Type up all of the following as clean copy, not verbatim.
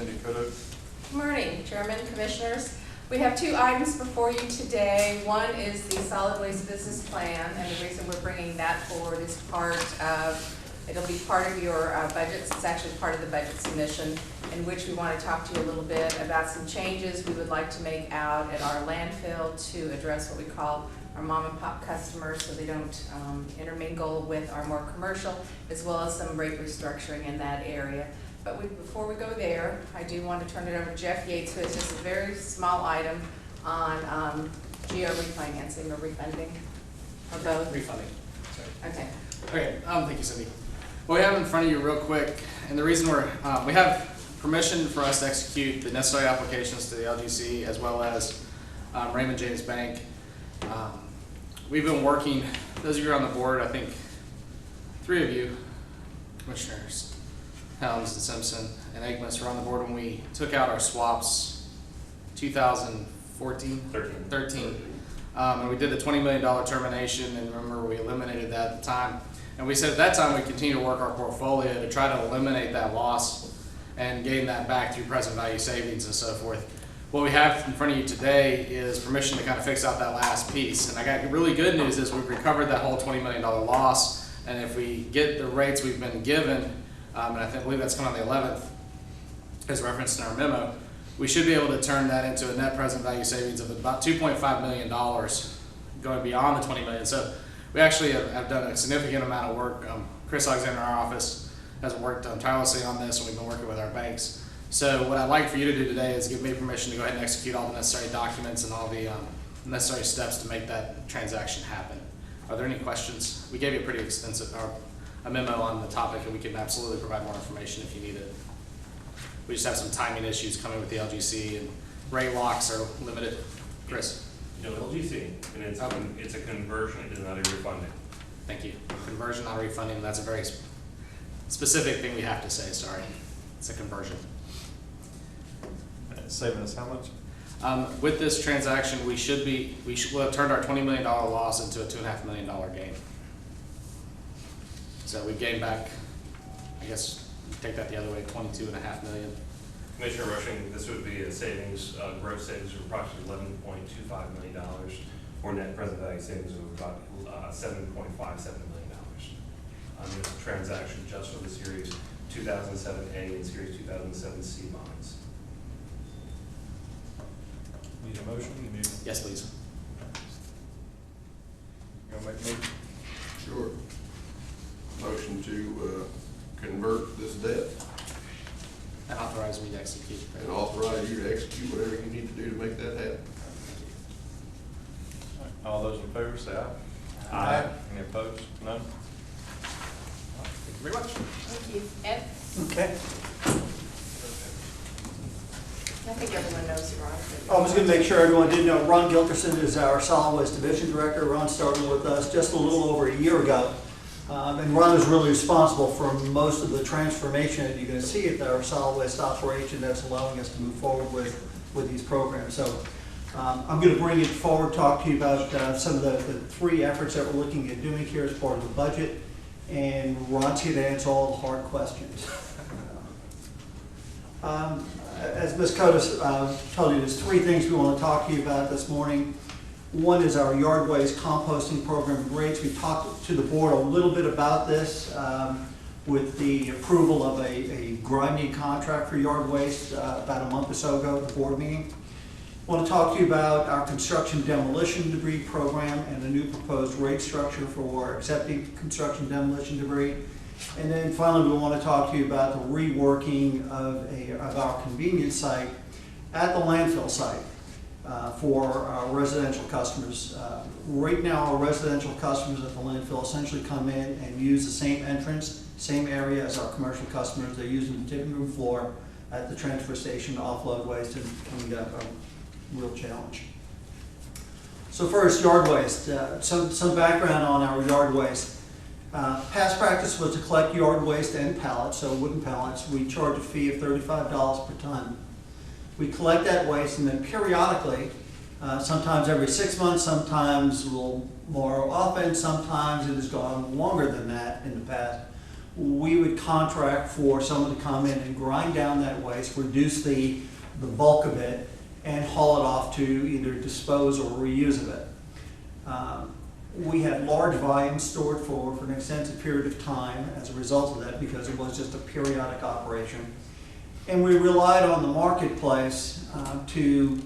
Cindy Coulter. Good morning, Chairman, Commissioners. We have two items before you today. One is the solid waste business plan, and the reason we're bringing that forward is it'll be part of your budgets. It's actually part of the budget submission, in which we want to talk to you a little bit about some changes we would like to make out at our landfill to address what we call our mom and pop customers, so they don't intermingle with our more commercial, as well as some rate restructuring in that area. But before we go there, I do want to turn it over to Jeff Yates, who has just a very small item on GO refinancing or refunding, or both. Refunding. Sorry. Okay. Okay. Thank you, Cindy. What we have in front of you real quick, and the reason we have permission for us to execute the necessary applications to the LGC as well as Raymond James Bank. We've been working, those of you who are on the board, I think 3 of you, Commissioners Helms and Simpson and Agnes, were on the board when we took out our swaps 2013. And we did the $20 million termination, and remember we eliminated that at the time. And we said at that time we continue to work our portfolio to try to eliminate that loss and gain that back through present value savings and so forth. What we have in front of you today is permission to kind of fix out that last piece. And I got really good news is we've recovered that whole $20 million loss, and if we get the rates we've been given, and I believe that's coming on the 11th, as referenced in our memo, we should be able to turn that into a net present value savings of about $2.5 million, going beyond the $20 million. So we actually have done a significant amount of work. Chris Alexander in our office has worked tirelessly on this, and we've been working with our banks. So what I'd like for you to do today is give me permission to go ahead and execute all the necessary documents and all the necessary steps to make that transaction happen. Are there any questions? We gave you a pretty extensive a memo on the topic, and we can absolutely provide more information if you need it. We just have some timing issues coming with the LGC, and rate locks are limited. Chris? No, LGC, and it's a conversion, it is not a refunding. Thank you. Conversion, not refunding, that's a very specific thing we have to say, sorry. It's a conversion. Saving us how much? With this transaction, we'll have turned our $20 million loss into a $2.5 million gain. So we gained back, I guess, take that the other way, $22.5 million. Commissioner Rushing, this would be a savings, gross savings of approximately $11.25 million, or net present value savings of about $7.57 million on this transaction just for the Series 2007A and Series 2007C bonds. Need a motion? Yes, please. You gonna make a motion? Sure. Motion to convert this debt And authorize me to execute. and authorize you to execute whatever you need to do to make that happen. All those in favor say aye. Aye. Any opposed? None? Thank you very much. Thank you. Ed? Okay. I think everyone knows Ron. I was going to make sure everyone did know Ron Gilkerson is our Solid Waste Division Director. Ron started with us just a little over a year ago. And Ron is really responsible for most of the transformation that you're going to see at our solid waste operation that's allowing us to move forward with these programs. So I'm going to bring it forward, talk to you about some of the 3 efforts that we're looking at doing here as part of the budget. And Ron's going to answer all the hard questions. As Ms. Cotis told you, there's 3 things we want to talk to you about this morning. One is our yard waste composting program rates. We talked to the board a little bit about this with the approval of a grinding contract for yard waste about a month or so ago at the board meeting. I want to talk to you about our construction demolition debris program and the new proposed rate structure for accepting construction demolition debris. And then finally, we want to talk to you about the reworking of our convenience site at the landfill site for our residential customers. Right now, our residential customers at the landfill essentially come in and use the same entrance, same area as our commercial customers. They're using the tipping room floor at the transfer station to offload waste, and becoming a real challenge. So first, yard waste. Some background on our yard waste. Past practice was to collect yard waste and pallets, so wooden pallets. We charge a fee of $35 per ton. We collect that waste, and then periodically, sometimes every 6 months, sometimes a little more often, sometimes it has gone longer than that in the past, we would contract for someone to come in and grind down that waste, reduce the bulk of it, and haul it off to either dispose or reuse of it. We had large volumes stored for an extensive period of time as a result of that, because it was just a periodic operation. And we relied on the marketplace to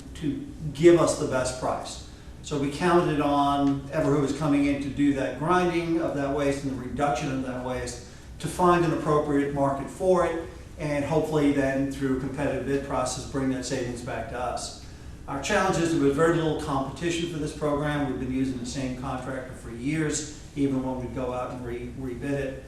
give us the best price. So we counted on whoever was coming in to do that grinding of that waste and the reduction of that waste to find an appropriate market for it, and hopefully then through a competitive bid process bring that savings back to us. Our challenge is there was very little competition for this program. We've been using the same contractor for years, even when we go out and rebid it.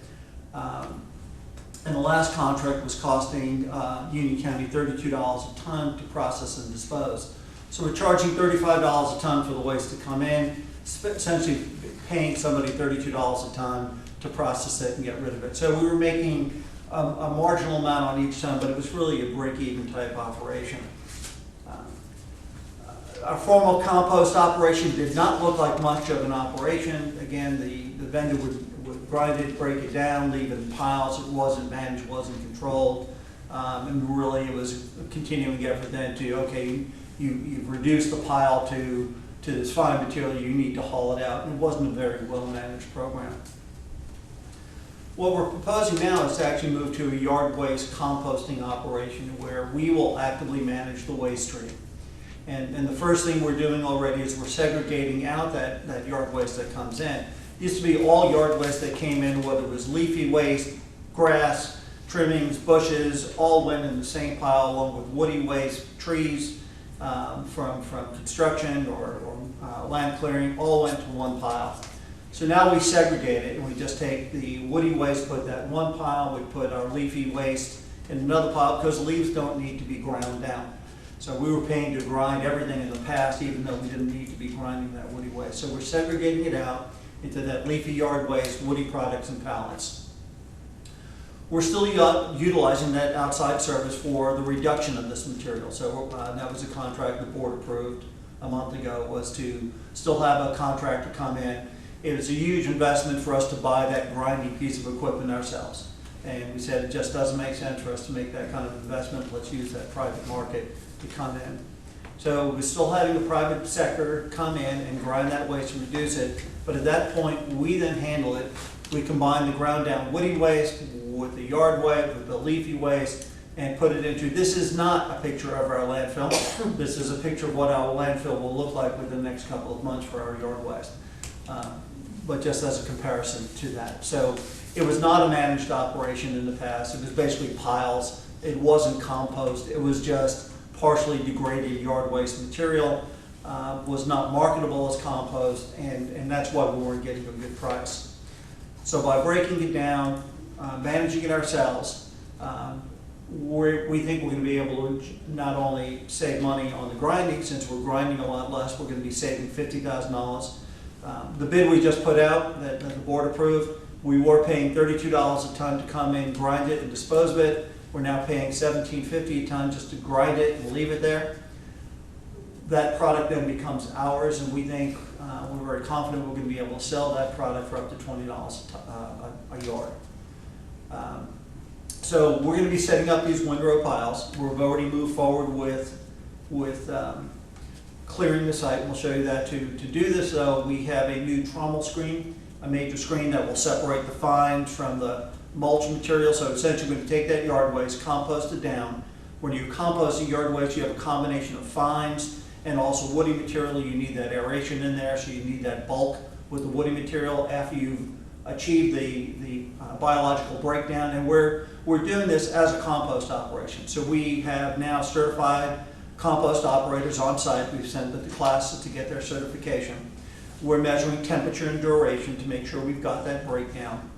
And the last contract was costing Union County $32 a ton to process and dispose. So we're charging $35 a ton for the waste to come in, essentially paying somebody $32 a ton to process it and get rid of it. So we were making a marginal amount on each ton, but it was really a break-even type operation. Our formal compost operation did not look like much of an operation. Again, the vendor would grind it, break it down, leave it in piles. It wasn't managed, wasn't controlled. And really it was a continuing effort then to, okay, you've reduced the pile to this fine material, you need to haul it out. And it wasn't a very well-managed program. What we're proposing now is to actually move to a yard waste composting operation where we will actively manage the waste stream. And the first thing we're doing already is we're segregating out that yard waste that comes in. It used to be all yard waste that came in, whether it was leafy waste, grass, trimmings, bushes, all went in the same pile along with woody waste, trees from construction or land clearing, all went to one pile. So now we segregate it and we just take the woody waste, put that in one pile, we put our leafy waste in another pile because leaves don't need to be ground down. So we were paying to grind everything in the past, even though we didn't need to be grinding that woody waste. So we're segregating it out into that leafy yard waste, woody products, and pallets. We're still utilizing that outside service for the reduction of this material. So that was a contract the board approved a month ago, was to still have a contractor come in. It was a huge investment for us to buy that grinding piece of equipment ourselves. And we said it just doesn't make sense for us to make that kind of investment. Let's use that private market to come in. So we're still having the private sector come in and grind that waste and reduce it. But at that point, we then handle it. We combine the ground down woody waste with the yard waste, with the leafy waste, and put it into, this is not a picture of our landfill. This is a picture of what our landfill will look like within the next couple of months for our yard waste. But just as a comparison to that. So it was not a managed operation in the past. It was basically piles. It wasn't compost. It was just partially degraded yard waste material. Was not marketable as compost, and that's why we weren't getting a good price. So by breaking it down, managing it ourselves, we think we're going to be able to not only save money on the grinding, since we're grinding a lot less, we're going to be saving $50,000. The bid we just put out that the board approved, we were paying $32 a ton to come in, grind it, and dispose of it. We're now paying $17.50 a ton just to grind it and leave it there. That product then becomes ours, and we think we're very confident we're going to be able to sell that product for up to $20 a yard. So we're going to be setting up these windrow piles. We've already moved forward with clearing the site, and we'll show you that. To do this, though, we have a new trommel screen, a major screen that will separate the fines from the mulch material. So essentially, we're going to take that yard waste, compost it down. When you're composting yard waste, you have a combination of fines and also woody material. You need that aeration in there, so you need that bulk with the woody material after you've achieved the biological breakdown. And we're doing this as a compost operation. So we have now certified compost operators on site. We've sent them to classes to get their certification. We're measuring temperature and duration to make sure we've got that breakdown.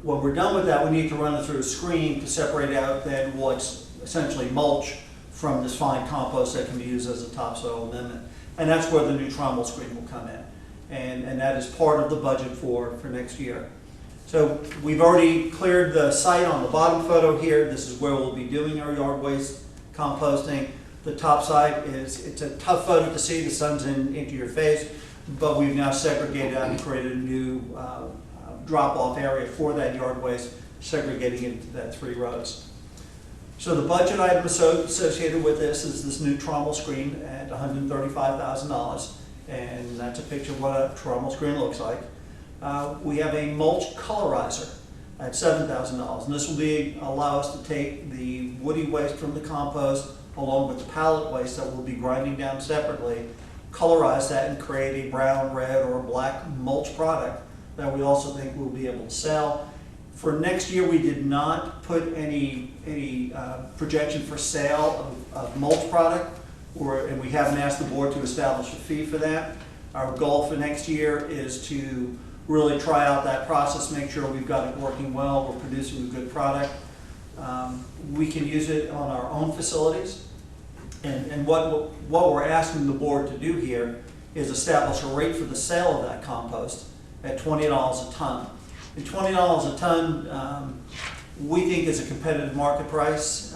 When we're done with that, we need to run it through a screen to separate out then what's essentially mulch from this fine compost that can be used as a topsoil amendment. And that's where the new trommel screen will come in. And that is part of the budget for next year. So we've already cleared the site on the bottom photo here. This is where we'll be doing our yard waste composting. The top side it's a tough photo to see, the sun's into your face, but we've now segregated out and created a new drop-off area for that yard waste, segregating it into that 3 rows. So the budget item associated with this is this new trommel screen at $135,000, and that's a picture of what a trommel screen looks like. We have a mulch colorizer at $7,000, and this will allow us to take the woody waste from the compost along with the pallet waste that we'll be grinding down separately, colorize that and create a brown, red, or black mulch product that we also think we'll be able to sell. For next year, we did not put any projection for sale of mulch product, and we haven't asked the board to establish a fee for that. Our goal for next year is to really try out that process, make sure we've got it working well, we're producing a good product. We can use it on our own facilities. And what we're asking the board to do here is establish a rate for the sale of that compost at $20 a ton. And $20 a ton, we think is a competitive market price.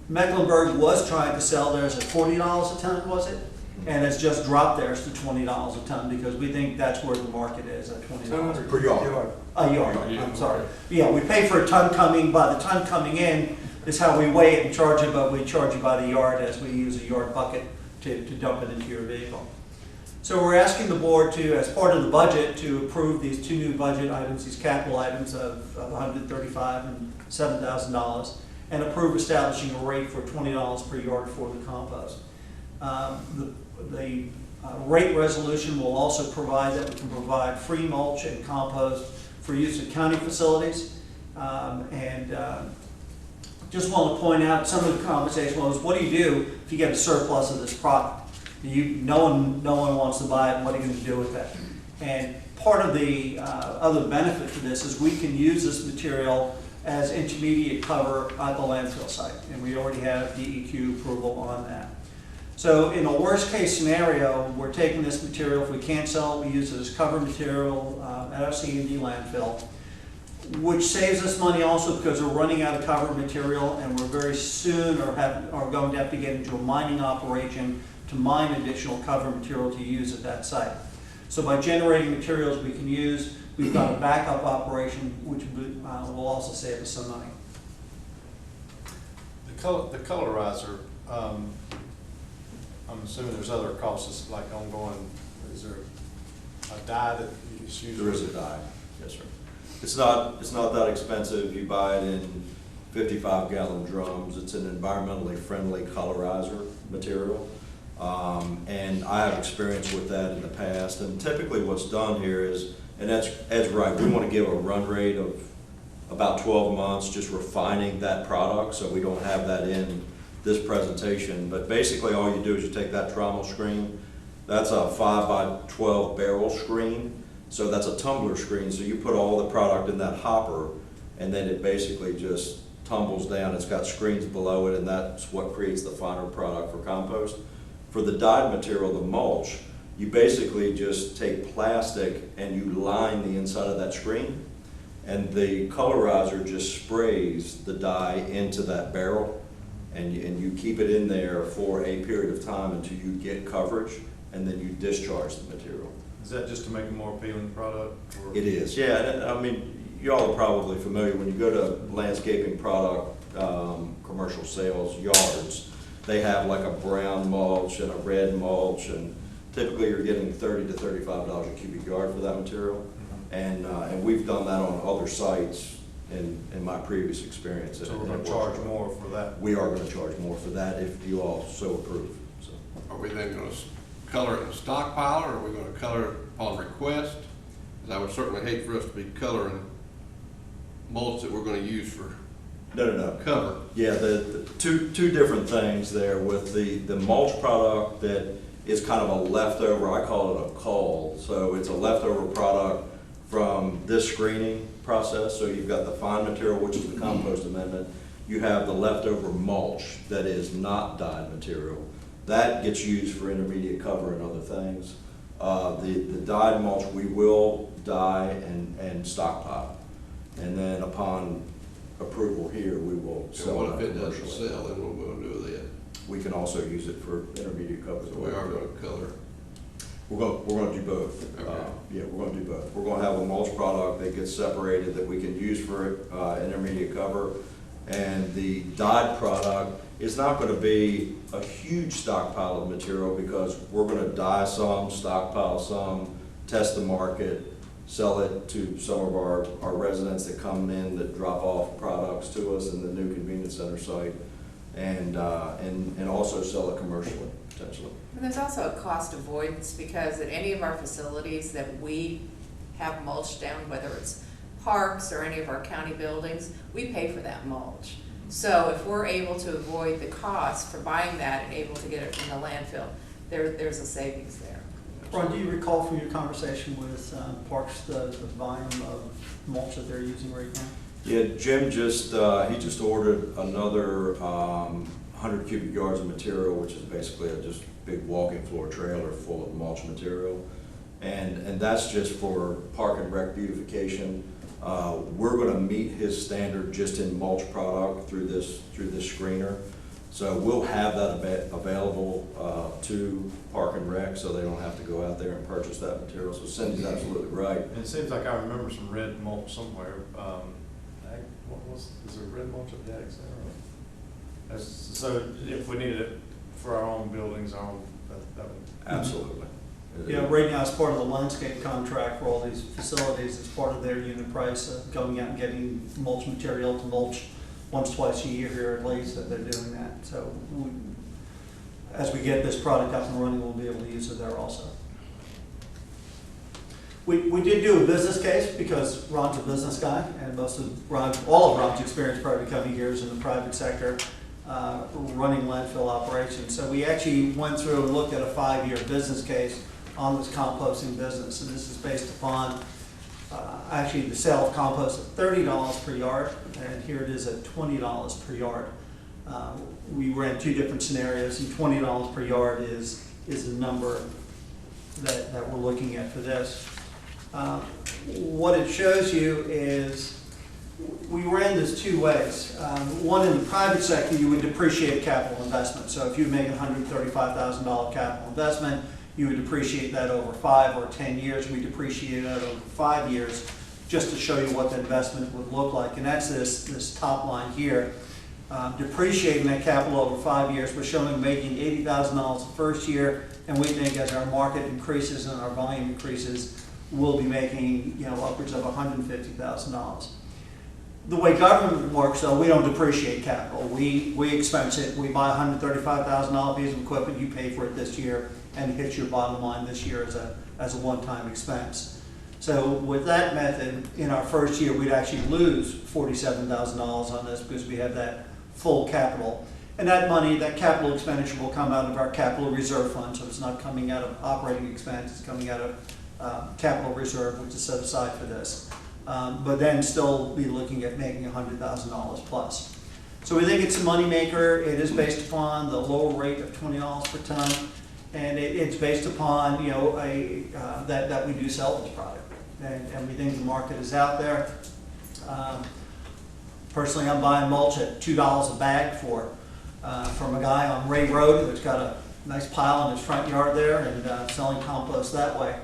Mecklenburg was trying to sell theirs at $40 a ton, was it? And it's just dropped theirs to $20 a ton because we think that's where the market is, at $20. Per yard. A yard, I'm sorry. Yeah, we pay for a ton coming, by the ton coming in is how we weigh it and charge it, but we charge you by the yard as we use a yard bucket to dump it into your vehicle. So we're asking the board to, as part of the budget, to approve these 2 new budget items, these capital items of $135,000 and $7,000, and approve establishing a rate for $20 per yard for the compost. The rate resolution will also provide that we can provide free mulch and compost for use at county facilities. Just want to point out, some of the conversation was, what do you do if you get a surplus of this product? No one wants to buy it, and what are you going to do with that? And part of the other benefit to this is we can use this material as intermediate cover at the landfill site, and we already have DEQ approval on that. So in a worst case scenario, we're taking this material, if we can't sell it, we use it as cover material at our C&D landfill, which saves us money also because we're running out of cover material, and we're very soon are going to have to get into a mining operation to mine additional cover material to use at that site. So by generating materials we can use, we've got a backup operation which will also save us some money. The colorizer, I'm assuming there's other costs, like ongoing, is there a dye that is used? There is a dye, yes, sir. It's not that expensive. You buy it in 55-gallon drums. It's an environmentally friendly colorizer material. And I have experience with that in the past. And typically what's done here is, and Ed's right, we want to give a run rate of about 12 months, just refining that product, so we don't have that in this presentation. But basically all you do is you take that trommel screen, that's a 5x12 barrel screen, so that's a tumbler screen, so you put all the product in that hopper, and then it basically just tumbles down. It's got screens below it, and that's what creates the final product for compost. For the dyed material, the mulch, you basically just take plastic and you line the inside of that screen, and the colorizer just sprays the dye into that barrel, and you keep it in there for a period of time until you get coverage, and then you discharge the material. Is that just to make a more appealing product? Or? It is, yeah. I mean, y'all are probably familiar when you go to landscaping product commercial sales yards. They have like a brown mulch and a red mulch, and typically you're getting $30 to $35 a cubic yard for that material. And we've done that on other sites in my previous experience. So we're going to charge more for that? We are going to charge more for that if you all so approve. So. Are we then going to color it in a stockpile, or are we going to color it upon request? Because I would certainly hate for us to be coloring mulch that we're going to use for No. cover. Yeah, the two different things there with the mulch product that is kind of a leftover, I call it a cull. So it's a leftover product from this screening process. So you've got the fine material, which is the compost amendment. You have the leftover mulch that is not dyed material. That gets used for intermediate cover and other things. The dyed mulch we will dye and stockpile. And then upon approval here, we will So sell what that if it doesn't commercially. sell, then what we're going to do with it? We can also use it for intermediate cover. So we are going to color. We're gonna do both. Okay. Yeah, we're gonna do both. We're gonna have a mulch product that gets separated that we can use for intermediate cover. And the dyed product is not gonna be a huge stockpile of material because we're gonna dye some, stockpile some, test the market, sell it to some of our residents that come in that drop off products to us in the new convenience center site, and also sell it commercially, potentially. And there's also a cost avoidance because at any of our facilities that we have mulch down, whether it's parks or any of our county buildings, we pay for that mulch. So if we're able to avoid the cost for buying that and able to get it from the landfill, there's a savings there. Ron, do you recall from your conversation with Parks the volume of mulch that they're using right now? Yeah, Jim he just ordered another 100 cubic yards of material, which is basically a just big walking floor trailer full of mulch material. And that's just for park and rec beautification. We're gonna meet his standard just in mulch product through this screener. So we'll have that available to Park and Rec, so they don't have to go out there and purchase that material. So Cindy's absolutely right. And it seems like I remember some red mulch somewhere. Is there red mulch at the Ag Center? So if we needed it for our own buildings, that would. Absolutely. Yeah, right now, as part of the landscape contract for all these facilities, it's part of their unit price of going out and getting mulch material to mulch once, twice a year here at least, that they're doing that. So as we get this product up and running, we'll be able to use it there also. We did do a business case because Ron's a business guy, and all of Ron's experience prior to coming here is in the private sector, running landfill operations. So we actually went through and looked at a 5-year business case on this composting business, and this is based upon actually the sale of compost at $30 per yard, and here it is at $20 per yard. We ran 2 different scenarios, and $20 per yard is the number that we're looking at for this. What it shows you is we ran this 2 ways. One, in the private sector, you would depreciate capital investment. So if you make a $135,000 capital investment, you would depreciate that over 5 or 10 years. We depreciate that over 5 years just to show you what the investment would look like. And that's this top line here. Depreciating that capital over 5 years, we're showing making $80,000 the first year, and we think as our market increases and our volume increases, we'll be making upwards of $150,000. The way government works, though, we don't depreciate capital. We expense it. We buy a $135,000 piece of equipment. You pay for it this year, and it hits your bottom line this year as a one-time expense. So with that method, in our first year, we'd actually lose $47,000 on this because we have that full capital. And that money, that capital expenditure, will come out of our capital reserve fund. So it's not coming out of operating expense. It's coming out of capital reserve, which is set aside for this. But then still be looking at making $100,000 plus. So we think it's a moneymaker. It is based upon the lower rate of $20 per ton, and it's based upon that we do sell this product, and we think the market is out there. Personally, I'm buying mulch at $2 a bag from a guy on Ray Road that's got a nice pile in his front yard there and selling compost that way.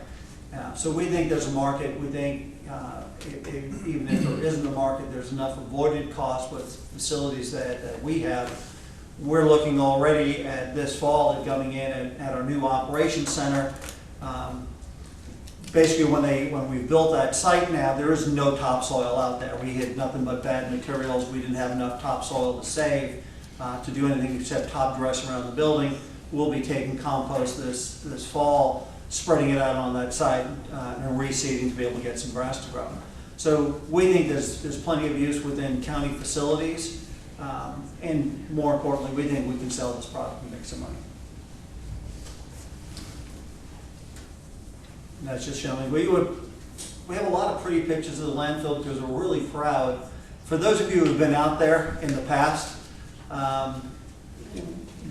So we think there's a market. We think even if there isn't a market, there's enough avoided costs with facilities that we have. We're looking already at this fall at coming in at our new operations center. Basically, when we built that site now, there is no topsoil out there. We had nothing but bad materials. We didn't have enough topsoil to save to do anything except top dress around the building. We'll be taking compost this fall, spreading it out on that site and reseeding to be able to get some grass to grow. So we think there's plenty of use within county facilities, and more importantly, we think we can sell this product and make some money. And that's just showing. We have a lot of pretty pictures of the landfill because we're really proud. For those of you who have been out there in the past,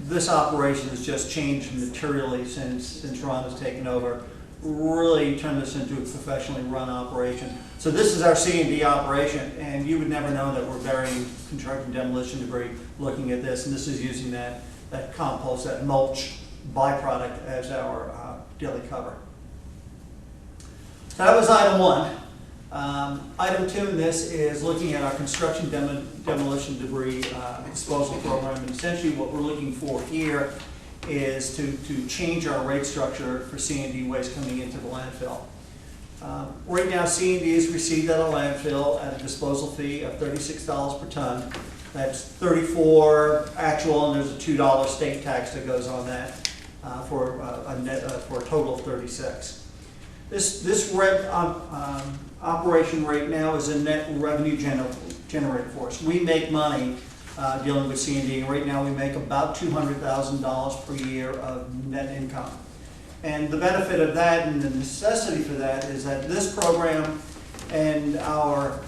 this operation has just changed materially since Ron has taken over. Really turned this into a professionally run operation. So this is our C&D operation, and you would never know that we're burying construction demolition debris looking at this. And this is using that compost, that mulch byproduct as our daily cover. So that was item one. Item two in this is looking at our construction demolition debris disposal program. And essentially what we're looking for here is to change our rate structure for C&D waste coming into the landfill. Right now, C&D is received at a landfill at a disposal fee of $36 per ton. That's $34 actual, and there's a $2 state tax that goes on that for a total of $36. This operation right now is a net revenue generator for us. We make money dealing with C&D, and right now we make about $200,000 per year of net income. And the benefit of that and the necessity for that is that this program and our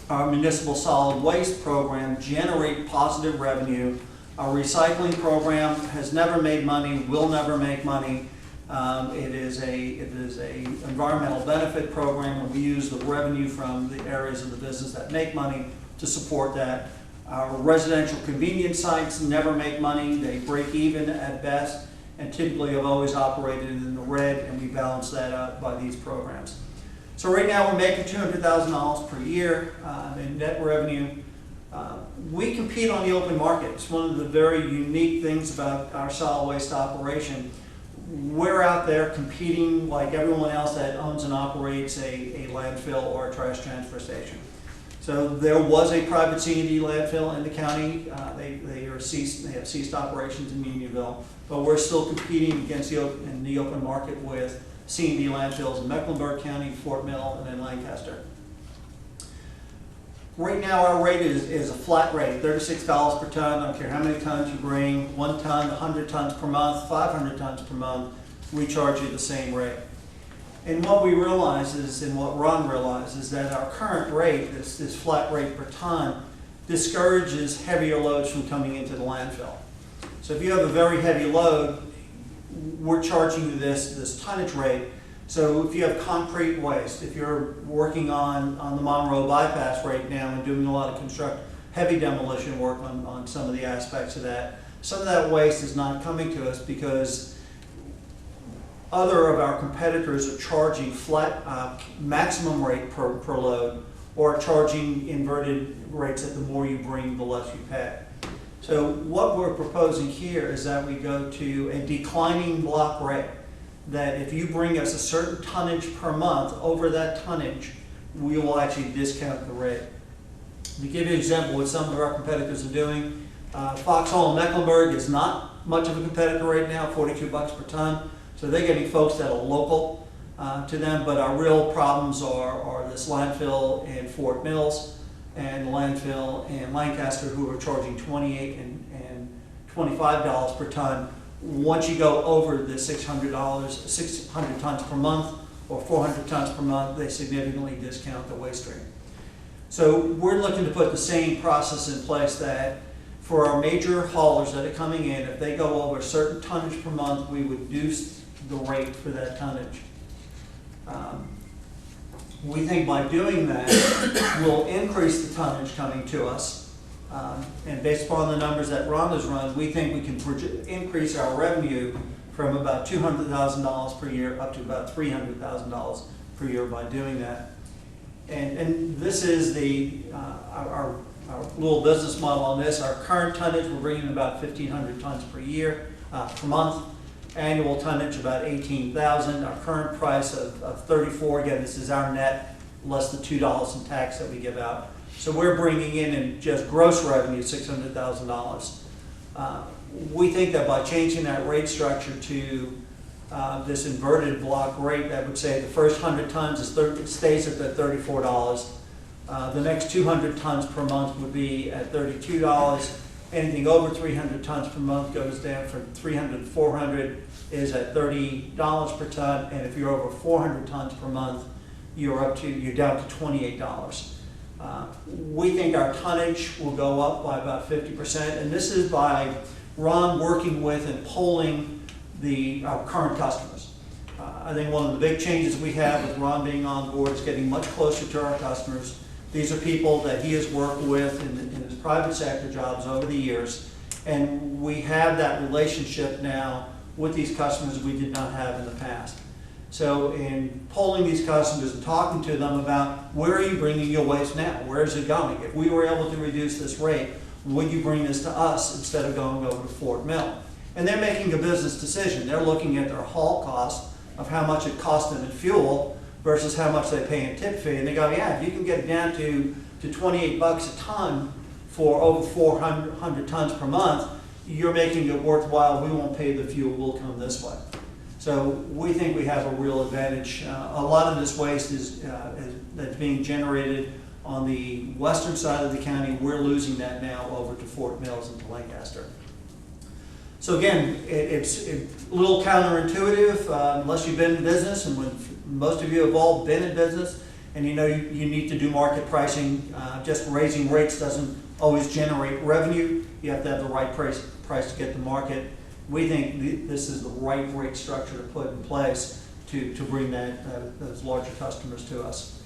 municipal solid waste program generate positive revenue. Our recycling program has never made money, will never make money. It is a environmental benefit program, and we use the revenue from the areas of the business that make money to support that. Our residential convenience sites never make money. They break even at best, and typically have always operated in the red, and we balance that out by these programs. So right now we're making $200,000 per year in net revenue. We compete on the open market. It's one of the very unique things about our solid waste operation. We're out there competing like everyone else that owns and operates a landfill or a trash transfer station. So there was a private C&D landfill in the county. They have ceased operations in Unionville, but we're still competing against in the open market with C&D landfills in Mecklenburg County, Fort Mill, and in Lancaster. Right now our rate is a flat rate, $36 per ton. I don't care how many tons you bring, 1 ton, 100 tons per month, 500 tons per month, we charge you the same rate. And what we realize is, and what Ron realizes, is that our current rate, this flat rate per ton, discourages heavier loads from coming into the landfill. So if you have a very heavy load, we're charging you this tonnage rate. So if you have concrete waste, if you're working on the Monroe bypass right now and doing a lot of heavy demolition work on some of the aspects of that, some of that waste is not coming to us because other of our competitors are charging flat maximum rate per load, or charging inverted rates that the more you bring, the less you pay. So what we're proposing here is that we go to a declining block rate, that if you bring us a certain tonnage per month, over that tonnage, we will actually discount the rate. To give you an example of what some of our competitors are doing, Foxhole and Mecklenburg is not much of a competitor right now, $42 per ton. So they're getting folks that are local to them, but our real problems are this landfill in Fort Mills and the landfill in Lancaster, who are charging $28 and $25 per ton. Once you go over the $600 tons per month or 400 tons per month, they significantly discount the waste stream. So we're looking to put the same process in place that for our major haulers that are coming in, if they go over a certain tonnage per month, we would reduce the rate for that tonnage. We think by doing that, we'll increase the tonnage coming to us. And based upon the numbers that Ron has run, we think we can increase our revenue from about $200,000 per year up to about $300,000 per year by doing that. And this is our little business model on this. Our current tonnage, we're bringing about 1,500 tons per year, per month. Annual tonnage about 18,000. Our current price of 34. Again, this is our net less the $2 in tax that we give out. So we're bringing in just gross revenue $600,000. We think that by changing that rate structure to this inverted block rate, that would say the first 100 tons stays at that $34. The next 200 tons per month would be at $32. Anything over 300 tons per month goes down from 300 to 400 is at $30 per ton, and if you're over 400 tons per month, you're down to $28. We think our tonnage will go up by about 50%, and this is by Ron working with and polling our current customers. I think one of the big changes we have with Ron being on board is getting much closer to our customers. These are people that he has worked with in his private sector jobs over the years, and we have that relationship now with these customers we did not have in the past. So in polling these customers and talking to them about where are you bringing your waste now? Where is it going? If we were able to reduce this rate, would you bring this to us instead of going over to Fort Mill? And they're making a business decision. They're looking at their haul cost of how much it costs them in fuel versus how much they pay in tip fee. And they go, yeah, if you can get it down to 28 bucks a ton for over 400 tons per month, you're making it worthwhile. We won't pay the fuel, we'll come this way. So we think we have a real advantage. A lot of this waste is that's being generated on the western side of the county. We're losing that now over to Fort Mills and to Lancaster. So again, it's a little counterintuitive unless you've been in business, and when most of you have all been in business, and you know you need to do market pricing. Just raising rates doesn't always generate revenue. You have to have the right price to get the market. We think this is the right rate structure to put in place to bring those larger customers to us.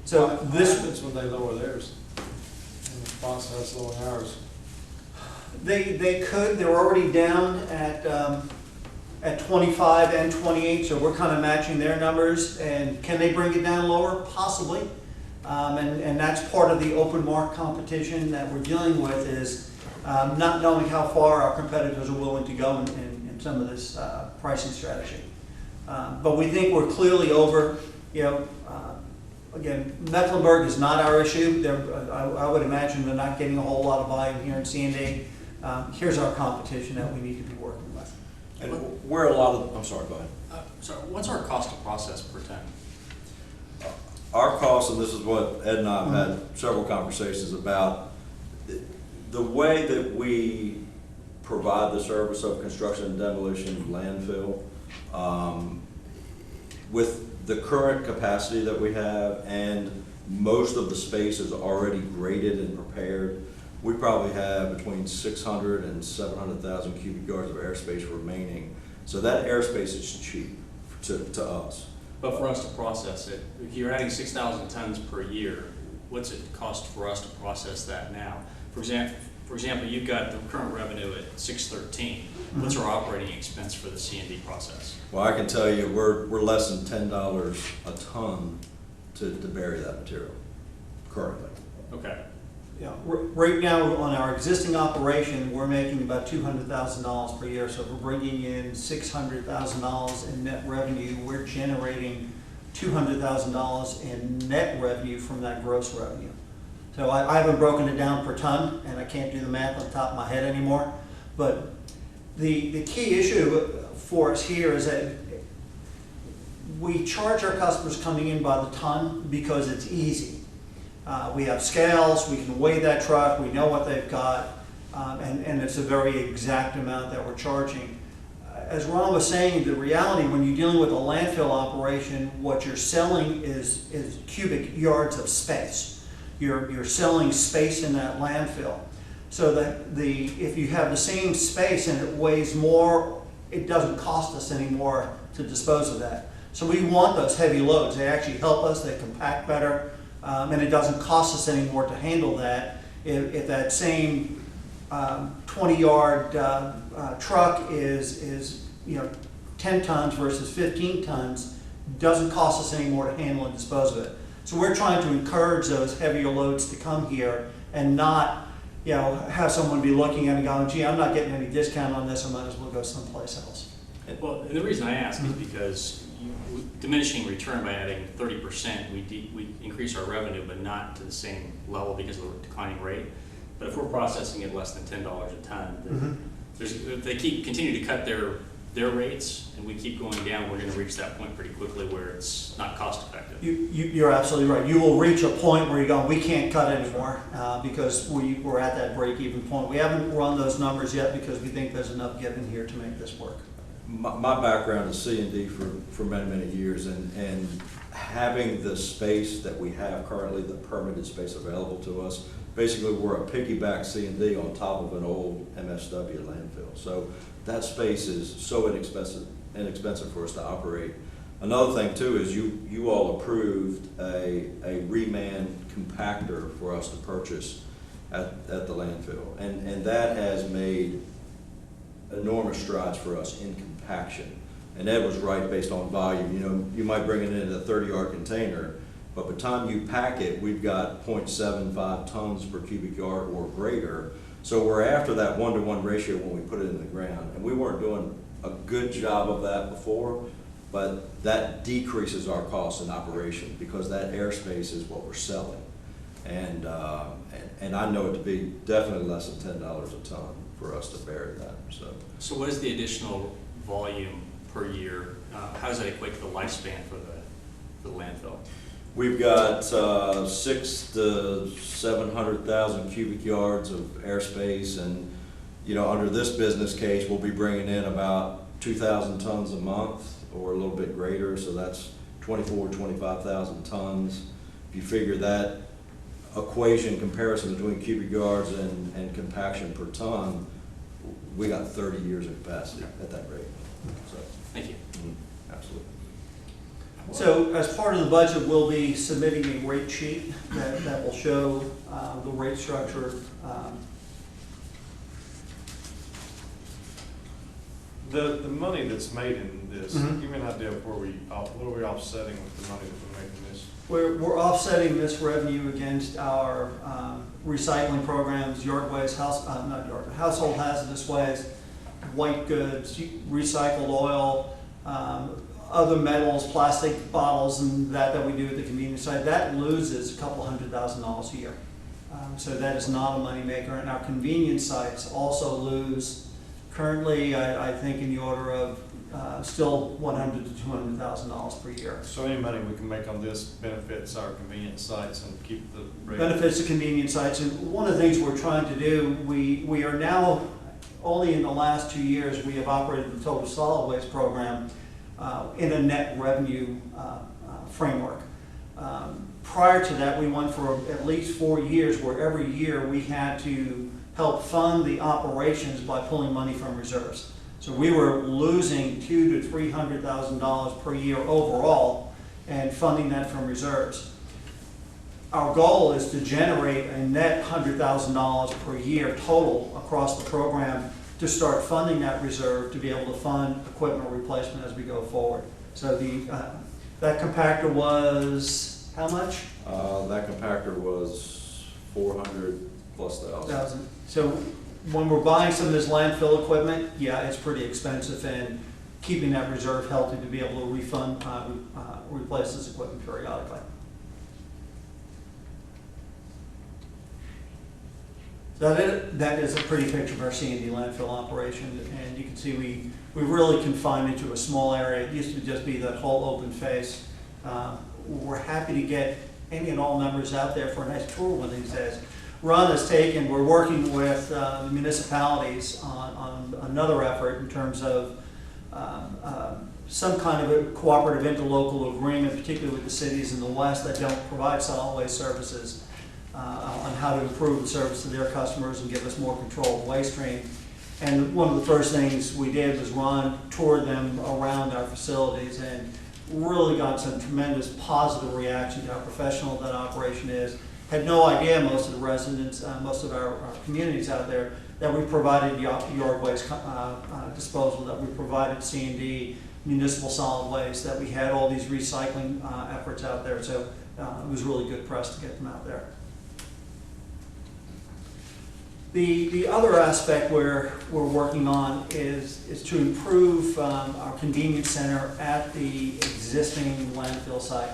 So What happens when they lower theirs in response to us lowering ours? they could. They're already down at 25 and 28, so we're kind of matching their numbers. And can they bring it down lower? Possibly. And that's part of the open market competition that we're dealing with, is not knowing how far our competitors are willing to go in some of this pricing strategy. But we think we're clearly over. Again, Mecklenburg is not our issue. I would imagine they're not getting a whole lot of volume here in C&D. Here's our competition that we need to be working with. And where a lot of, I'm sorry, go ahead. So what's our cost to process per ton? Our cost, and this is what Ed and I have had several conversations about, the way that we provide the service of construction and demolition landfill, with the current capacity that we have, and most of the space is already graded and prepared, we probably have between 600 and 700,000 cubic yards of airspace remaining. So that airspace is cheap to us. But for us to process it, if you're adding 6,000 tons per year, what's it cost for us to process that now? For example, you've got the current revenue at 613. What's our operating expense for the C&D process? Well, I can tell you we're less than $10 a ton to bury that material currently. Okay. Yeah, right now on our existing operation, we're making about $200,000 per year. So if we're bringing in $600,000 in net revenue, we're generating $200,000 in net revenue from that gross revenue. So I haven't broken it down per ton, and I can't do the math on the top of my head anymore. But the key issue for us here is that we charge our customers coming in by the ton because it's easy. We have scales, we can weigh that truck, we know what they've got, and it's a very exact amount that we're charging. As Ron was saying, the reality when you're dealing with a landfill operation, what you're selling is cubic yards of space. You're selling space in that landfill. So that if you have the same space and it weighs more, it doesn't cost us anymore to dispose of that. So we want those heavy loads. They actually help us, they compact better. And it doesn't cost us any more to handle that. If that same 20-yard truck is 10 tons versus 15 tons, doesn't cost us any more to handle and dispose of it. So we're trying to encourage those heavier loads to come here and not have someone be looking at it and going, gee, I'm not getting any discount on this, I might as well go someplace else. Well, and the reason I ask is because diminishing return by adding 30%, we increase our revenue, but not to the same level because of the declining rate. But if we're processing at less than $10 a ton, then if they continue to cut their rates and we keep going down, we're going to reach that point pretty quickly where it's not cost effective. You're absolutely right. You will reach a point where you go, we can't cut anymore because we're at that break-even point. We haven't run those numbers yet because we think there's enough given here to make this work. My background is C&D for many, many years, and having the space that we have currently, the permitted space available to us, basically we're a piggyback C&D on top of an old MSW landfill. So that space is so inexpensive for us to operate. Another thing too is you all approved a reman compactor for us to purchase, at the landfill. And that has made enormous strides for us in compaction. And Ed was right based on volume. You know, you might bring it in a 30-yard container, but by the time you pack it, we've got 0.75 tons per cubic yard or greater. So we're after that 1-to-1 ratio when we put it in the ground. And we weren't doing a good job of that before, but that decreases our cost in operation because that airspace is what we're selling. And I know it to be definitely less than $10 a ton for us to bury that, so. So what is the additional volume per year? How does that equate to the lifespan for the landfill? We've got 600,000 to 700,000 cubic yards of airspace, and you know, under this business case, we'll be bringing in about 2,000 tons a month, or a little bit greater. So that's 25,000 tons. If you figure that equation comparison between cubic yards and compaction per ton, we got 30 years of capacity at that rate. So, Thank you. Absolutely. So as part of the budget, we'll be submitting a rate sheet that will show the rate structure. The money that's made in this, Mhm. give me an idea of what are we offsetting with the money that we're making this? We're offsetting this revenue against our recycling programs, yard waste, household hazardous waste, white goods, recycled oil, other metals, plastic bottles, and that we do at the convenience side. That loses a couple $100,000 a year. So that is not a moneymaker. And our convenience sites also lose currently, I think, in the order of still $100,000 to $200,000 per year. So any money we can make on this benefits our convenience sites and keep the rate. Benefits the convenience sites. And one of the things we're trying to do, we are now, only in the last 2 years, we have operated the total solid waste program in a net revenue framework. Prior to that, we went for at least 4 years where every year we had to help fund the operations by pulling money from reserves. So we were losing $200,000 to $300,000 per year overall and funding that from reserves. Our goal is to generate a net $100,000 per year total across the program to start funding that reserve to be able to fund equipment replacement as we go forward. So that compactor was how much? That compactor was 400,000+. So when we're buying some of this landfill equipment, yeah, it's pretty expensive, and keeping that reserve healthy to be able to refund, replace this equipment periodically. So that is a pretty picture of our C&D landfill operation, and you can see we really confined it to a small area. It used to just be that whole open face. We're happy to get any and all members out there for a nice tour one of these days. Ron has taken, we're working with the municipalities on another effort in terms of some kind of a cooperative interlocal agreement, particularly with the cities in the West that don't provide solid waste services, on how to improve the service to their customers and give us more control of the waste stream. And one of the first things we did was Ron toured them around our facilities and really got some tremendous positive reaction to how professional that operation is. Had no idea, most of the residents, most of our communities out there, that we provided yard waste disposal, that we provided C&D, municipal solid waste, that we had all these recycling efforts out there. So it was really good for us to get them out there. The other aspect we're working on is to improve our convenience center at the existing landfill site.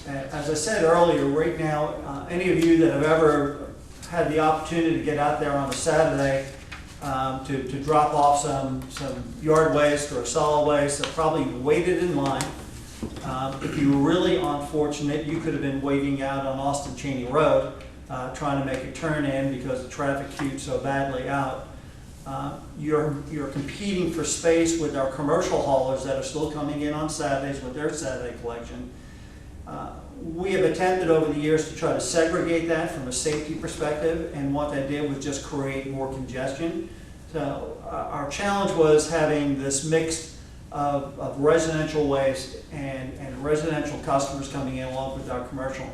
As I said earlier, right now, any of you that have ever had the opportunity to get out there on a Saturday to drop off some yard waste or solid waste have probably waited in line. If you were really unfortunate, you could have been waiting out on Austin Cheney Road trying to make a turn in because the traffic queued so badly out. You're competing for space with our commercial haulers that are still coming in on Saturdays with their Saturday collection. We have attempted over the years to try to segregate that from a safety perspective, and what that did was just create more congestion. So our challenge was having this mix of residential waste and residential customers coming in along with our commercial.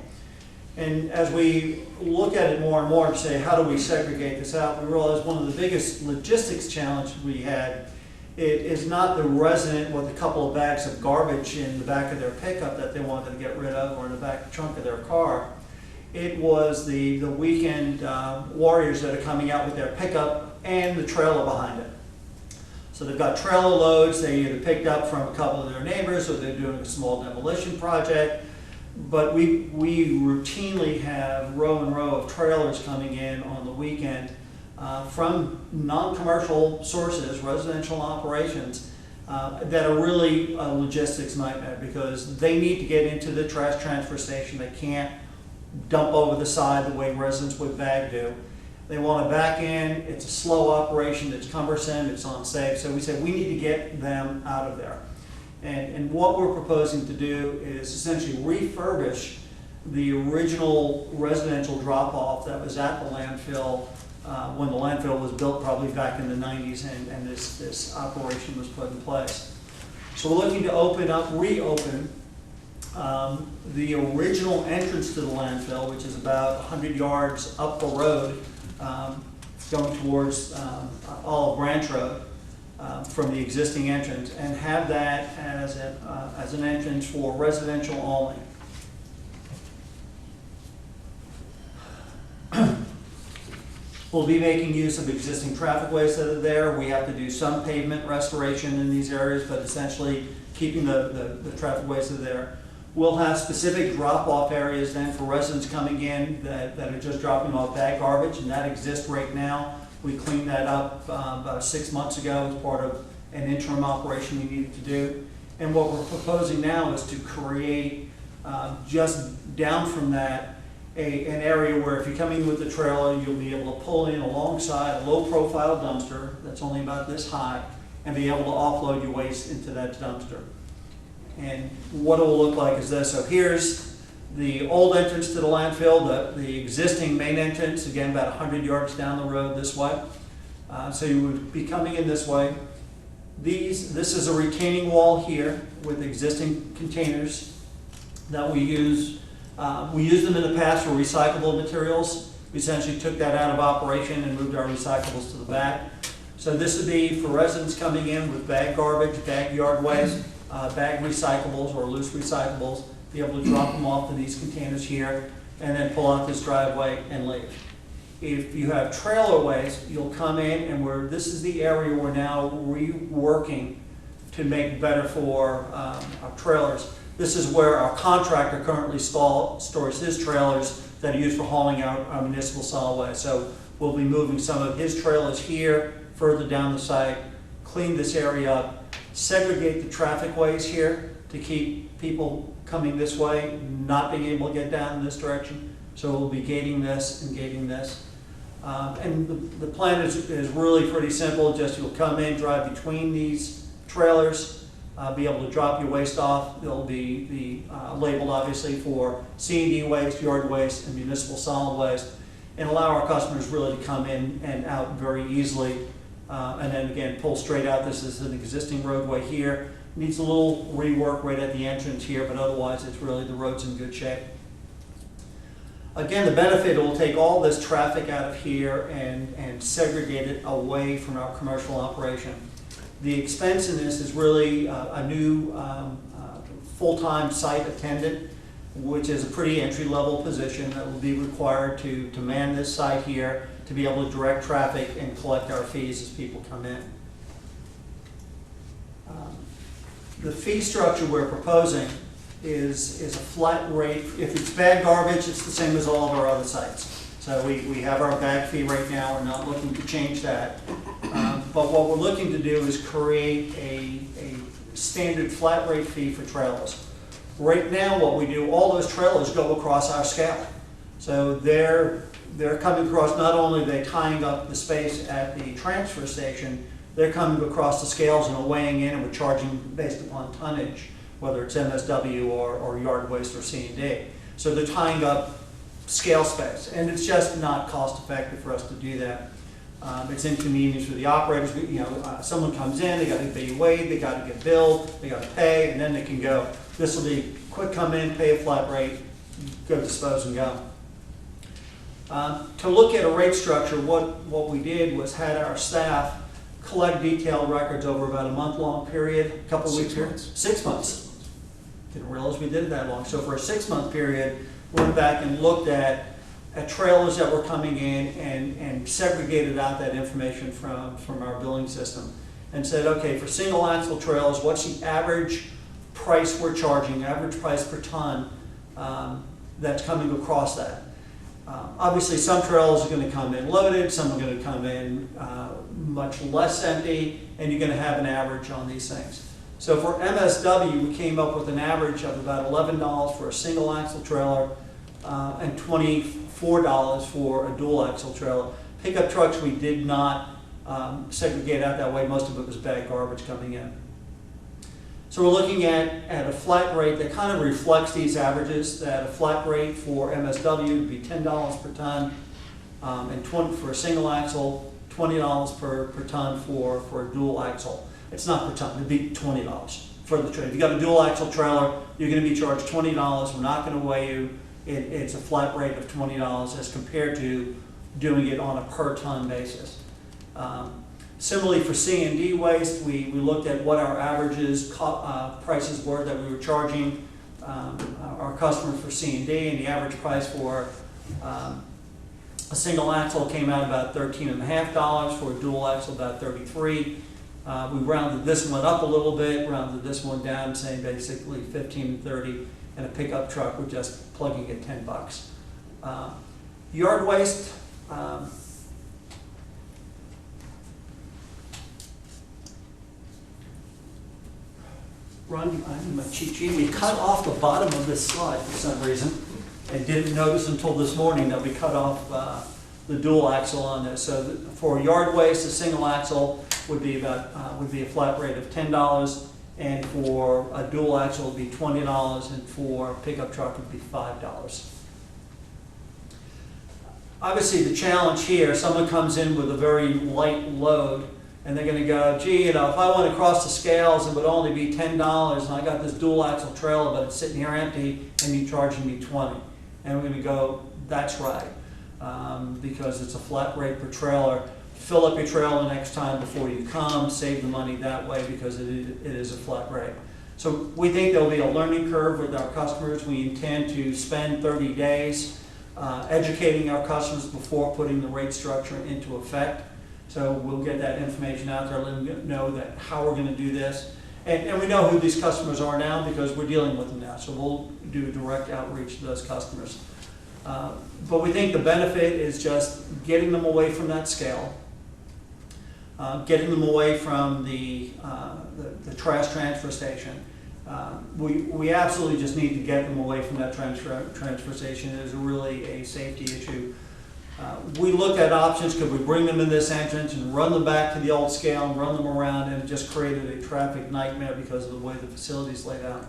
And as we look at it more and more and say, how do we segregate this out, we realize one of the biggest logistics challenges we had, it is not the resident with a couple of bags of garbage in the back of their pickup that they wanted to get rid of, or in the back trunk of their car. It was the weekend warriors that are coming out with their pickup and the trailer behind it. So they've got trailer loads they either picked up from a couple of their neighbors, or they're doing a small demolition project. But we routinely have row and row of trailers coming in on the weekend from non-commercial sources, residential operations, that are really a logistics nightmare, because they need to get into the trash transfer station. They can't dump over the side the way residents with bag do. They want to back in. It's a slow operation. It's cumbersome. It's unsafe. So we said we need to get them out of there. And what we're proposing to do is essentially refurbish the original residential drop-off that was at the landfill when the landfill was built, probably back in the 90s, and this operation was put in place. So we're looking to reopen the original entrance to the landfill, which is about 100 yards up the road, going towards Olive Branch Road. From the existing entrance, and have that as an entrance for residential only. We'll be making use of existing traffic ways that are there. We have to do some pavement restoration in these areas, but essentially keeping the traffic ways that are there. We'll have specific drop-off areas then for residents coming in that are just dropping off bag garbage, and that exists right now. We cleaned that up about 6 months ago as part of an interim operation we needed to do. And what we're proposing now is to create, just down from that, an area where if you're coming with the trailer, you'll be able to pull in alongside a low-profile dumpster that's only about this high, and be able to offload your waste into that dumpster. And what it will look like is this. So here's the old entrance to the landfill, the existing main entrance, again about 100 yards down the road this way. So you would be coming in this way. This is a retaining wall here with existing containers that we use. We used them in the past for recyclable materials. We essentially took that out of operation and moved our recyclables to the back. So this would be for residents coming in with bag garbage, bag yard waste, bag recyclables or loose recyclables, be able to drop them off to these containers here, and then pull out this driveway and leave. If you have trailer waste, you'll come in, and this is the area we're now reworking to make better for our trailers. This is where our contractor currently stores his trailers that are used for hauling out our municipal solid waste. So we'll be moving some of his trailers here, further down the site, clean this area up, segregate the traffic ways here to keep people coming this way, not being able to get down in this direction. So we'll be gating this and gating this. And the plan is really pretty simple. Just you'll come in, drive between these trailers, be able to drop your waste off. They'll be labeled obviously for C&D waste, yard waste, and municipal solid waste, and allow our customers really to come in and out very easily. And then again, pull straight out. This is an existing roadway here. Needs a little rework right at the entrance here, but otherwise it's really, the road's in good shape. Again, the benefit, it will take all this traffic out of here and segregate it away from our commercial operation. The expense in this is really a new full-time site attendant, which is a pretty entry-level position that will be required to man this site here, to be able to direct traffic and collect our fees as people come in. The fee structure we're proposing is a flat rate. If it's bag garbage, it's the same as all of our other sites. So we have our bag fee right now. We're not looking to change that. But what we're looking to do is create a standard flat rate fee for trailers. Right now, what we do, all those trailers go across our scale. So they're coming across, not only are they tying up the space at the transfer station, they're coming across the scales and are weighing in, and we're charging based upon tonnage, whether it's MSW or yard waste or C&D. So they're tying up scale space, and it's just not cost effective for us to do that. It's inconvenience for the operators. Someone comes in, they got to be weighed, they got to get billed, they got to pay, and then they can go. This will be quick, come in, pay a flat rate, go dispose and go. To look at a rate structure, what we did was had our staff collect detailed records over about a month-long period, a couple weeks period. 6 months. Didn't realize we did it that long. So for a 6-month period, we went back and looked at trailers that were coming in and segregated out that information from our billing system and said, okay, for single axle trailers, what's the average price we're charging, average price per ton that's coming across that. Obviously, some trailers are going to come in loaded, some are going to come in much less empty, and you're going to have an average on these things. So for MSW, we came up with an average of about $11 for a single axle trailer and $24 for a dual axle trailer. Pickup trucks, we did not segregate out that way. Most of it was bag garbage coming in. So we're looking at a flat rate that kind of reflects these averages, that a flat rate for MSW would be $10 per ton, and for a single axle, $20 per ton for a dual axle. It's not per ton, it'd be $20 for the trailer. If you got a dual axle trailer, you're going to be charged $20. We're not going to weigh you. It's a flat rate of $20 as compared to doing it on a per ton basis. Similarly, for C&D waste, we looked at what our averages prices were that we were charging our customers for C&D, and the average price for a single axle came out about $13.50, for a dual axle about $33. We rounded this one up a little bit, rounded this one down, saying basically $15 and $30, and a pickup truck, we're just plugging at $10. Yard waste. Ron, I'm a cheat sheet. We cut off the bottom of this slide for some reason and didn't notice until this morning that we cut off the dual axle on this. So for yard waste, a single axle would be a flat rate of $10, and for a dual axle would be $20, and for a pickup truck would be $5. Obviously, the challenge here, someone comes in with a very light load, and they're going to go, gee, if I went across the scales, it would only be $10, and I got this dual axle trailer, but it's sitting here empty, and you're charging me $20. And we're going to go, that's right, because it's a flat rate per trailer. Fill up your trailer next time before you come, save the money that way because it is a flat rate. So we think there'll be a learning curve with our customers. We intend to spend 30 days educating our customers before putting the rate structure into effect. So we'll get that information out there, let them know that how we're going to do this. And we know who these customers are now because we're dealing with them now. So we'll do direct outreach to those customers. But we think the benefit is just getting them away from that scale, getting them away from the trash transfer station. We absolutely just need to get them away from that transfer station. It is really a safety issue. We looked at options. Could we bring them in this entrance and run them back to the old scale and run them around, and it just created a traffic nightmare because of the way the facility is laid out.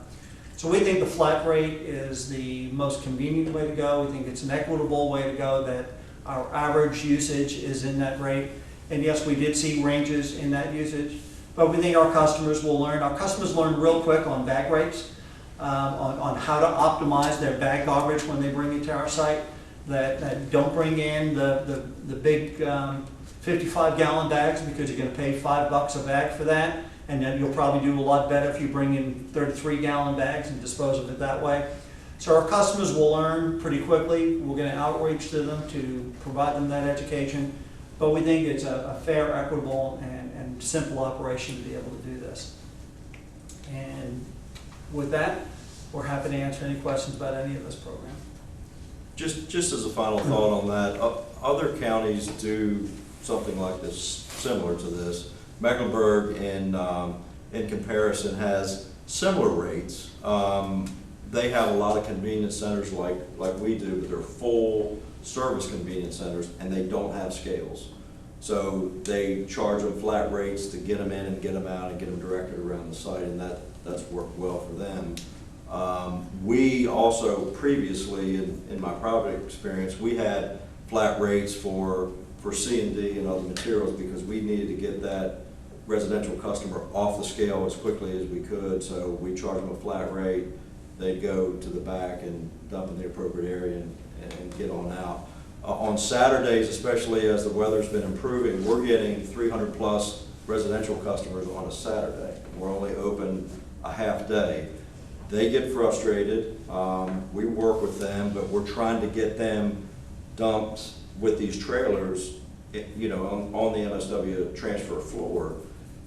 So we think the flat rate is the most convenient way to go. We think it's an equitable way to go, that our average usage is in that rate. And yes, we did see ranges in that usage, but we think our customers will learn. Our customers learn real quick on bag rates, on how to optimize their bag garbage when they bring it to our site. That don't bring in the big 55-gallon bags because you're going to pay $5 a bag for that, and then you'll probably do a lot better if you bring in 33-gallon bags and dispose of it that way. So our customers will learn pretty quickly. We're going to outreach to them to provide them that education, but we think it's a fair, equitable, and simple operation to be able to do this. And with that, we're happy to answer any questions about any of this program. Just as a final thought on that, other counties do something like this, similar to this. Mecklenburg, in comparison, has similar rates. They have a lot of convenience centers like we do, but they're full service convenience centers, and they don't have scales. So they charge them flat rates to get them in and get them out and get them directed around the site, and that's worked well for them. We also previously, in my private experience, we had flat rates for C&D and other materials because we needed to get that residential customer off the scale as quickly as we could. So we charged them a flat rate. they'd go to the back and dump in the appropriate area and get on out. On Saturdays, especially as the weather's been improving, we're getting 300+ residential customers on a Saturday. We're only open a half day. They get frustrated. We work with them, but we're trying to get them dumped with these trailers, you know, on the MSW transfer floor.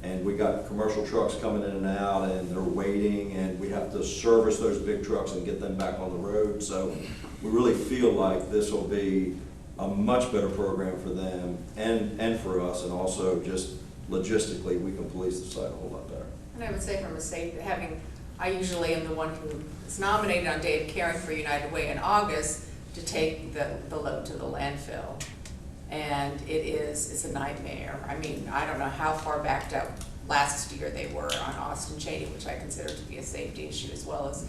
And we got commercial trucks coming in and out, and they're waiting, and we have to service those big trucks and get them back on the road. So we really feel like this will be a much better program for them and for us, and also just logistically, we can police the site a whole lot better. And I would say from a safety, I usually am the one who is nominated on Day of Caring for United Way in August to take the load to the landfill. And it's a nightmare. I mean, I don't know how far backed up last year they were on Austin Cheney, which I consider to be a safety issue, as well as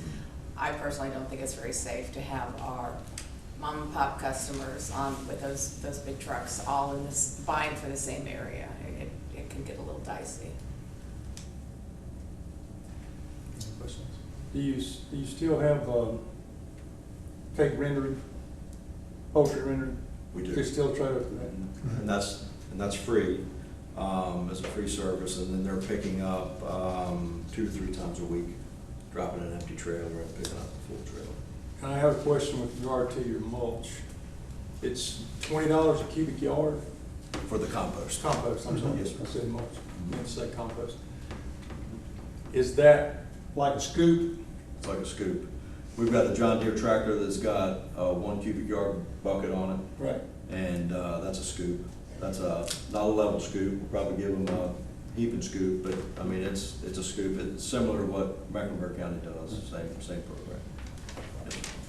I personally don't think it's very safe to have our mom and pop customers with those big trucks all in this, vying for the same area. It can get a little dicey. Any questions? Do you still have cake rendering, poultry rendering? We do. Do you still try to? And that's free, as a free service, and then they're picking up 2 to 3 times a week, dropping an empty trailer and picking up a full trailer. And I have a question with regard to your mulch. It's $20 a cubic yard? For the compost. Compost, I'm sorry. Yes, sir. I said mulch, I meant to say compost. Is that like a scoop? It's like a scoop. We've got a John Deere tractor that's got a 1 cubic yard bucket on it. Right. And that's a scoop. That's not a level scoop. We'll probably give them a heaping scoop, but I mean, it's a scoop. It's similar to what Mecklenburg County does, same program.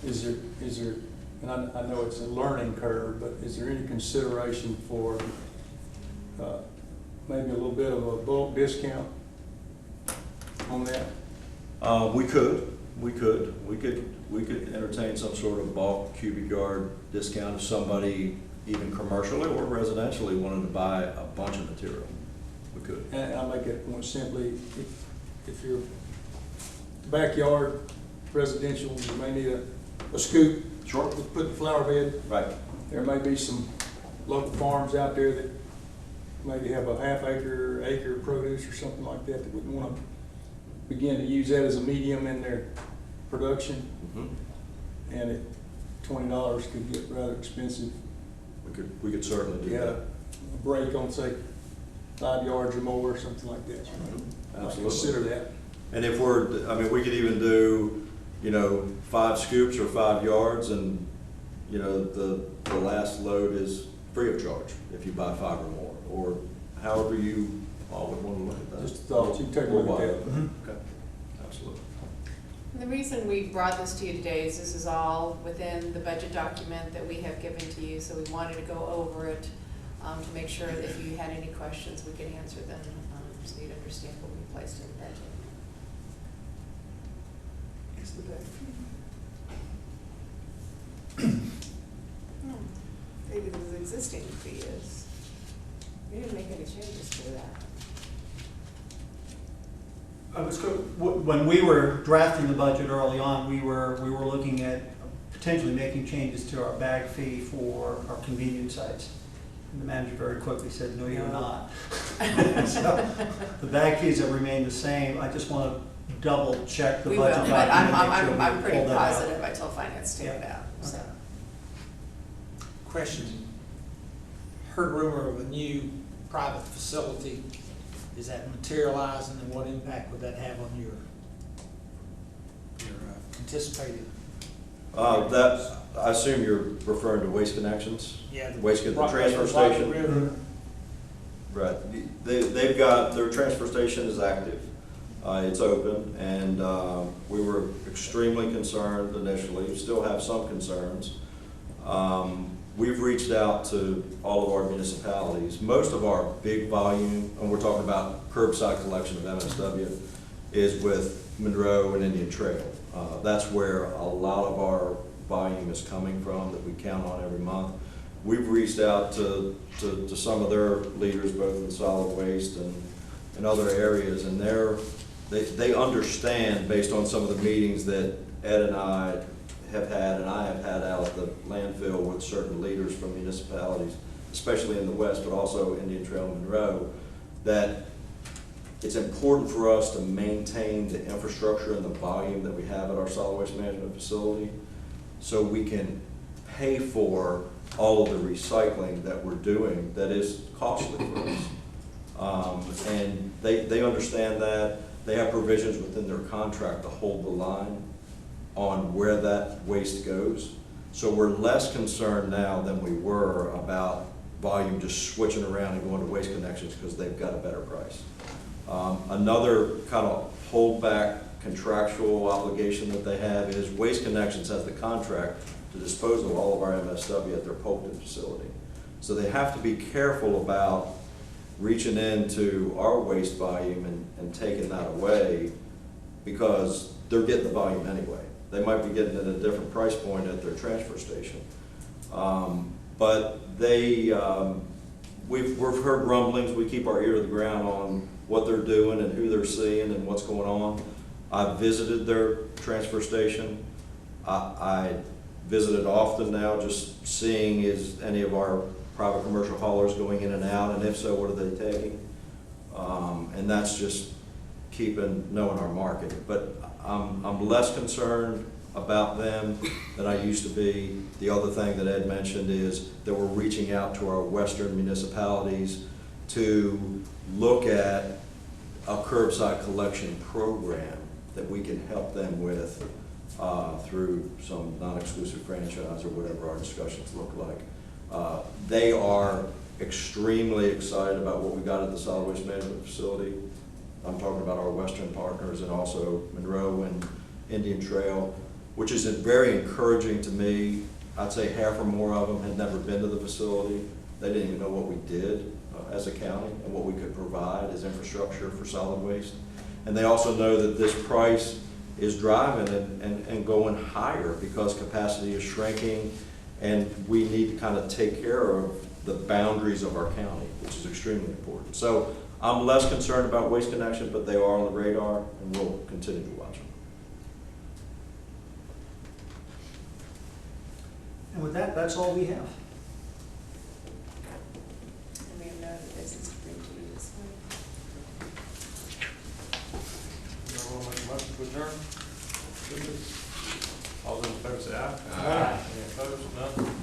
Is there, and I know it's a learning curve, but is there any consideration for maybe a little bit of a bulk discount on that? We could entertain some sort of bulk cubic yard discount if somebody, even commercially or residentially, wanted to buy a bunch of material. We could. And I'll make it more simply, if you're backyard residential, you may need a scoop. Sure. To put in the flower bed. Right. There may be some local farms out there that maybe have a half acre produce or something like that that would want to begin to use that as a medium in their production. Mm-hmm. And at $20 could get rather expensive. We could certainly do You had that. a break on, say, 5 yards or more or something like that. Absolutely. Consider that. And if we could even do, 5 scoops or 5 yards, and, the last load is free of charge if you buy 5 or more, or however you all would want to look at that. Just thought you'd take a look at it. Okay, absolutely. And the reason we brought this to you today is this is all within the budget document that we have given to you, so we wanted to go over it to make sure that if you had any questions, we could answer them, so you'd understand what we placed in the budget. It's the day. Maybe the existing fee is, we didn't make any changes to that. When we were drafting the budget early on, we were looking at potentially making changes to our bag fee for our convenience sites. And the manager very quickly said, no, you're not. So the bag fees have remained the same. I just want to double check the We will, budget but document. I'm pretty pull that out. positive I told finance to take it out, so. Question. Heard rumor of a new private facility. Is that materializing, and what impact would that have on your anticipated? I assume you're referring to Waste Connections? Yeah. The transfer station? River. Right. They've got, their transfer station is active. It's open, and we were extremely concerned initially, still have some concerns. We've reached out to all of our municipalities. Most of our big volume, and we're talking about curbside collection of MSW, is with Monroe and Indian Trail. That's where a lot of our volume is coming from that we count on every month. We've reached out to some of their leaders, both in solid waste and other areas, and they understand, based on some of the meetings that Ed and I have had, and I have had out at the landfill with certain leaders from municipalities, especially in the west, but also Indian Trail and Monroe, that it's important for us to maintain the infrastructure and the volume that we have at our solid waste management facility so we can pay for all of the recycling that we're doing that is costly for us. And they understand that. They have provisions within their contract to hold the line on where that waste goes. So we're less concerned now than we were about volume just switching around and going to Waste Connections because they've got a better price. Another kind of holdback contractual obligation that they have is Waste Connections has the contract to dispose of all of our MSW at their Polkton facility. So they have to be careful about reaching into our waste volume and taking that away because they're getting the volume anyway. They might be getting it at a different price point at their transfer station. But we've heard rumblings. We keep our ear to the ground on what they're doing and who they're seeing and what's going on. I've visited their transfer station. I visited often now, just seeing is any of our private commercial haulers going in and out, and if so, what are they taking? And that's just knowing our market. But I'm less concerned about them than I used to be. The other thing that Ed mentioned is that we're reaching out to our western municipalities to look at a curbside collection program that we can help them with through some non-exclusive franchise or whatever our discussions look like. They are extremely excited about what we got at the solid waste management facility. I'm talking about our western partners and also Monroe and Indian Trail, which is very encouraging to me. I'd say half or more of them had never been to the facility. They didn't even know what we did as a county and what we could provide as infrastructure for solid waste. And they also know that this price is driving and going higher because capacity is shrinking and we need to kind of take care of the boundaries of our county, which is extremely important. So I'm less concerned about Waste Connection, but they are on the radar and we'll continue to watch them. And with that, that's all we have. And we have no other business to bring to you this morning. Y'all want to make a motion to adjourn? All those in favor say aye. Aye. Any opposed? None?